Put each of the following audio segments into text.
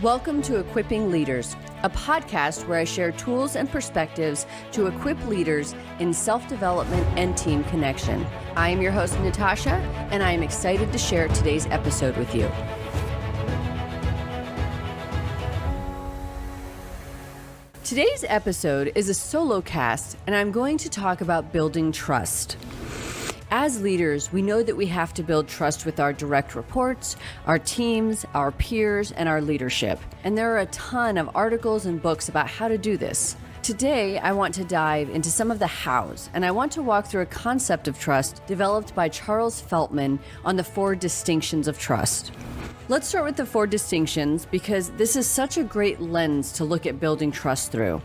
Welcome to Equipping Leaders, a podcast where I share tools and perspectives to equip leaders in self-development and team connection. I am your host, Natasha, and I am excited to share today's episode with you. Today's episode is a solocast, and I'm going to talk about building trust. As leaders, we know that we have to build trust with our direct reports, our teams, our peers, and our leadership. And there are a ton of articles and books about how to do this. Today, I want to dive into some of the hows, and I want to walk through a concept of trust developed by Charles Feltman on the 4 distinctions of trust. Let's start with the 4 distinctions because this is such a great lens to look at building trust through.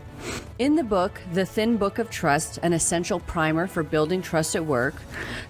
In the book, The Thin Book of Trust, an essential primer for building trust at work,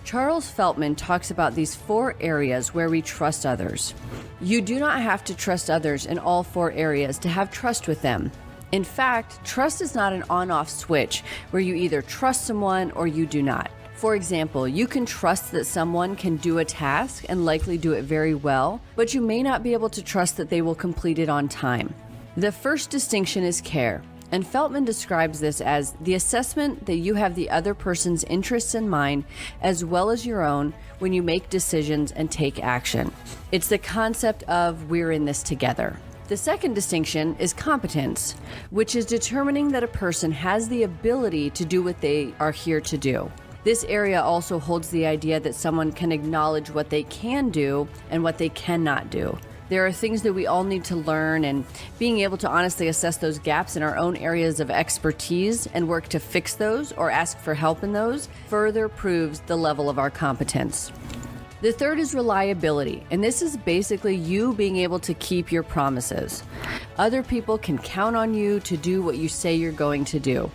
Charles Feltman talks about these 4 areas where we trust others. You do not have to trust others in all 4 areas to have trust with them. In fact, trust is not an on-off switch where you either trust someone or you do not. For example, you can trust that someone can do a task and likely do it very well, but you may not be able to trust that they will complete it on time. The first distinction is care, and Feltman describes this as the assessment that you have the other person's interests in mind as well as your own when you make decisions and take action. It's the concept of we're in this together. The second distinction is competence, which is determining that a person has the ability to do what they are here to do. This area also holds the idea that someone can acknowledge what they can do and what they cannot do. There are things that we all need to learn, and being able to honestly assess those gaps in our own areas of expertise and work to fix those or ask for help in those further proves the level of our competence. The third is reliability, and this is basically you being able to keep your promises. Other people can count on you to do what you say you're going to do.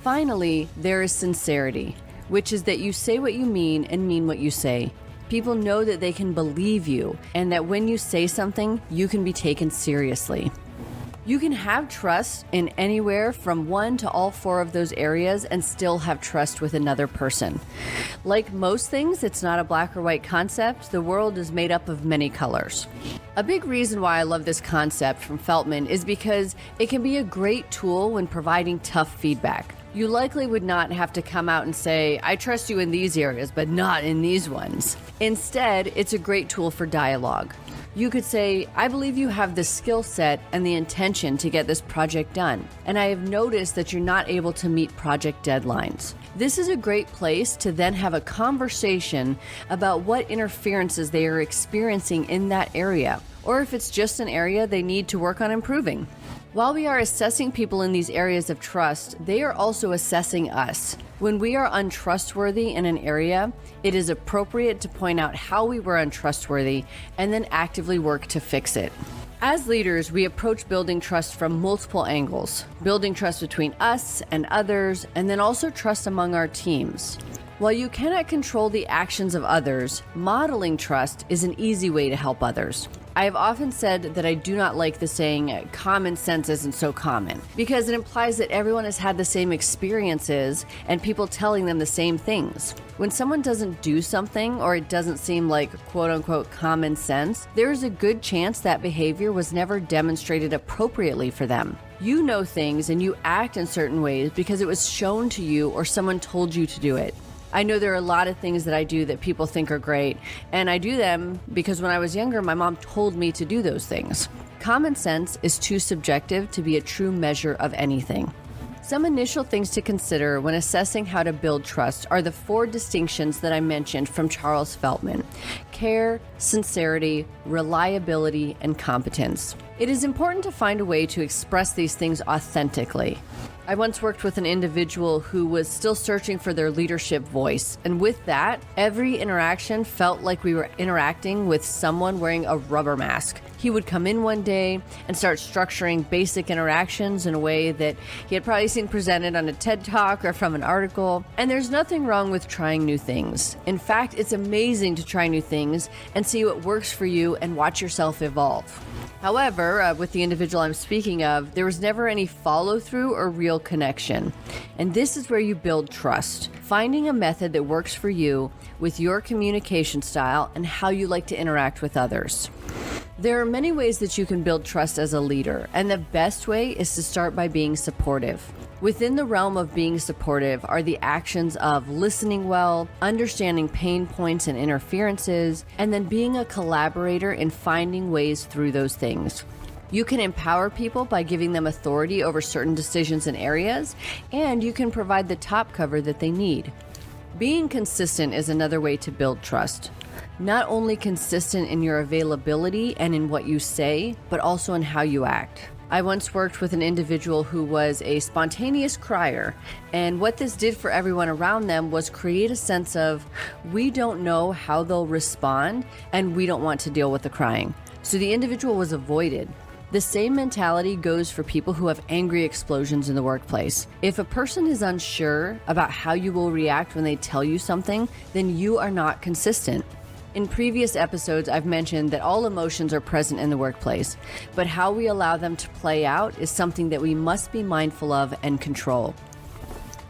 Finally, there is sincerity, which is that you say what you mean and mean what you say. People know that they can believe you and that when you say something, you can be taken seriously. You can have trust in anywhere from 1 to all 4 of those areas and still have trust with another person. Like most things, it's not a black or white concept. The world is made up of many colors. A big reason why I love this concept from Feltman is because it can be a great tool when providing tough feedback. You likely would not have to come out and say, I trust you in these areas, but not in these ones. Instead, it's a great tool for dialogue. You could say, I believe you have the skill set and the intention to get this project done, and I have noticed that you're not able to meet project deadlines. This is a great place to then have a conversation about what interferences they are experiencing in that area, or if it's just an area they need to work on improving. While we are assessing people in these areas of trust, they are also assessing us. When we are untrustworthy in an area, it is appropriate to point out how we were untrustworthy and then actively work to fix it. As leaders, we approach building trust from multiple angles, building trust between us and others, and then also trust among our teams. While you cannot control the actions of others, modeling trust is an easy way to help others. I have often said that I do not like the saying, common sense isn't so common, because it implies that everyone has had the same experiences and people telling them the same things. When someone doesn't do something or it doesn't seem like quote unquote common sense, there is a good chance that behavior was never demonstrated appropriately for them. You know things and you act in certain ways because it was shown to you or someone told you to do it. I know there are a lot of things that I do that people think are great, and I do them because when I was younger, my mom told me to do those things. Common sense is too subjective to be a true measure of anything. Some initial things to consider when assessing how to build trust are the 4 distinctions that I mentioned from Charles Feltman: care, sincerity, reliability, and competence. It is important to find a way to express these things authentically. I once worked with an individual who was still searching for their leadership voice, and with that, every interaction felt like we were interacting with someone wearing a rubber mask. He would come in one day and start structuring basic interactions in a way that he had probably seen presented on a TED Talk or from an article, and there's nothing wrong with trying new things. In fact, it's amazing to try new things and see what works for you and watch yourself evolve. However, with the individual I'm speaking of, there was never any follow-through or real connection. And this is where you build trust, finding a method that works for you with your communication style and how you like to interact with others. There are many ways that you can build trust as a leader, and the best way is to start by being supportive. Within the realm of being supportive are the actions of listening well, understanding pain points and interferences, and then being a collaborator in finding ways through those things. You can empower people by giving them authority over certain decisions and areas, and you can provide the top cover that they need. Being consistent is another way to build trust. Not only consistent in your availability and in what you say, but also in how you act. I once worked with an individual who was a spontaneous crier, and what this did for everyone around them was create a sense of, we don't know how they'll respond, and we don't want to deal with the crying. So the individual was avoided. The same mentality goes for people who have angry explosions in the workplace. If a person is unsure about how you will react when they tell you something, then you are not consistent. In previous episodes, I've mentioned that all emotions are present in the workplace, but how we allow them to play out is something that we must be mindful of and control.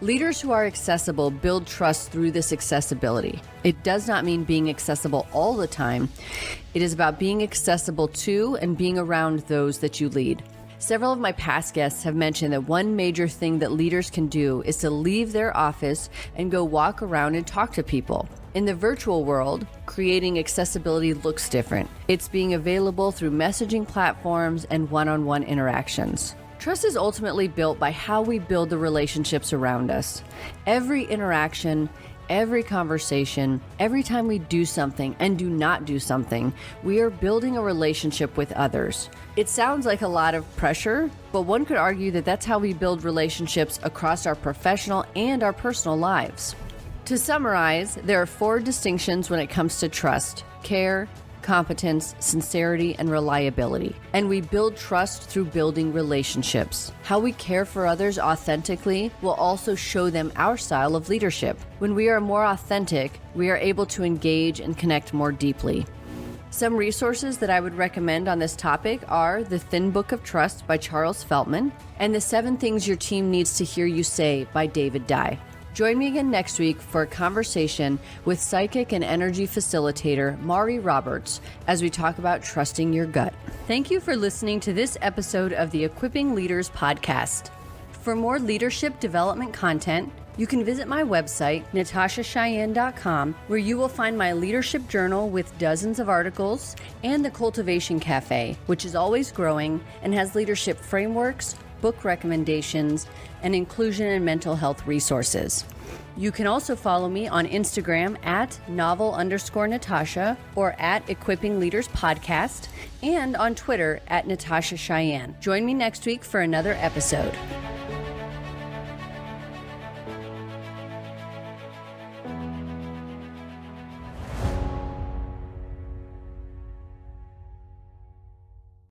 Leaders who are accessible build trust through this accessibility. It does not mean being accessible all the time. It is about being accessible to and being around those that you lead. Several of my past guests have mentioned that one major thing that leaders can do is to leave their office and go walk around and talk to people. In the virtual world, creating accessibility looks different. It's being available through messaging platforms and one-on-one interactions. Trust is ultimately built by how we build the relationships around us. Every interaction, every conversation, every time we do something and do not do something, we are building a relationship with others. It sounds like a lot of pressure, but one could argue that that's how we build relationships across our professional and our personal lives. To summarize, there are 4 distinctions when it comes to trust: care, competence, sincerity, and reliability. And we build trust through building relationships. How we care for others authentically will also show them our style of leadership. When we are more authentic, we are able to engage and connect more deeply. Some resources that I would recommend on this topic are The Thin Book of Trust by Charles Feltman and The 7 Things Your Team Needs to Hear You Say by David Dye. Join me again next week for a conversation with psychic and energy facilitator Mari Roberts as we talk about trusting your gut. Thank you for listening to this episode of the Equipping Leaders podcast. For more leadership development content, you can visit my website, natashacheyenne.com, where you will find my leadership journal with dozens of articles and the Cultivation Cafe, which is always growing and has leadership frameworks, book recommendations, and inclusion and mental health resources. You can also follow me on Instagram at novel_Natasha or at Equipping Leaders Podcast and on Twitter at Natasha Cheyenne. Join me next week for another episode.